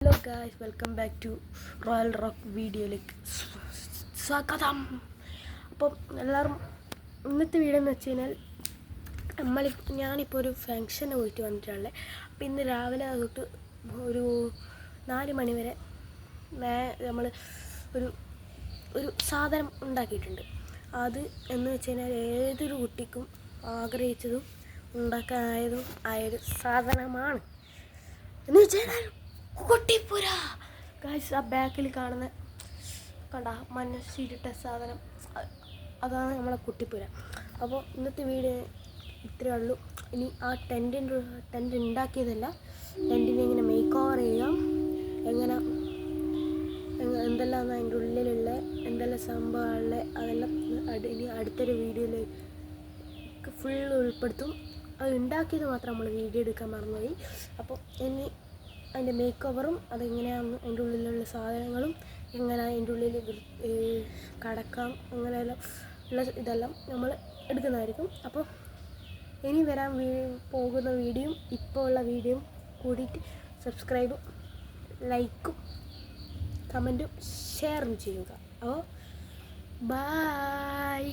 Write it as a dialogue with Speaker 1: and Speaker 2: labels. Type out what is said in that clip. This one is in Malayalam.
Speaker 1: Hello guys, welcome back to royal rock വീഡിയോയിലേക്ക് സ്വാഗതം. അപ്പം എല്ലാവരും ഇന്നത്തെ വീഡിയോ എന്ന് വെച്ച് കഴിഞ്ഞാൽ ഞാനിപ്പോൾ ഒരു ഫങ്ഷന് പോയിട്ട് വന്നിട്ടുള്ളത്. അപ്പം ഇന്ന് രാവിലെ തൊട്ട് ഒരു 4 മണി വരെ നമ്മൾ ഒരു സാധനം ഉണ്ടാക്കിയിട്ടുണ്ട്. അത് എന്ന് വെച്ച് കഴിഞ്ഞാൽ ഏതൊരു കുട്ടിക്കും ആഗ്രഹിച്ചതും ഉണ്ടാക്കാനായതും ആയൊരു സാധനമാണ് എന്ന് വെച്ച് കഴിഞ്ഞാൽ കുട്ടിപ്പുര. ഗായ്സ്, ആ ബാക്കിൽ കാണുന്ന മഞ്ഞ ഷീറ്റിട്ട സാധനം, അതാണ് നമ്മളെ കുട്ടിപ്പുര. അപ്പോൾ ഇന്നത്തെ വീഡിയോ ഇത്രയേ ഉള്ളൂ. ഇനി ആ ടെൻറ്റ് ഉണ്ടാക്കിയതല്ല, ടെൻറ്റിനെ ഇങ്ങനെ മേക്ക് ഓവർ ചെയ്യാം, എങ്ങനെ എന്തെല്ലാം അതിൻ്റെ ഉള്ളിലുള്ള എന്തെല്ലാം സംഭവമുള്ള അതെല്ലാം ഇനി അടുത്തൊരു വീഡിയോയിലേക്ക് ഫുൾ ഉൾപ്പെടുത്തും. അത് ഉണ്ടാക്കിയത് മാത്രം നമ്മൾ വീഡിയോ എടുക്കാൻ മറന്നുപോയി. അപ്പോൾ ഇനി അതിൻ്റെ മേക്ക് ഓവറും അതെങ്ങനെയാണ്, അതിൻ്റെ ഉള്ളിലുള്ള സാധനങ്ങളും എങ്ങനെ അതിൻ്റെ ഉള്ളിൽ കടക്കാം, അങ്ങനെയെല്ലാം ഉള്ള ഇതെല്ലാം നമ്മൾ എടുക്കുന്നതായിരിക്കും. അപ്പോൾ ഇനി വരാൻ പോകുന്ന വീഡിയോയും ഇപ്പോൾ ഉള്ള വീഡിയോയും കൂടിയിട്ട് സബ്സ്ക്രൈബും ലൈക്കും കമൻറ്റും ഷെയറും ചെയ്യുക. അപ്പോൾ ബൈ.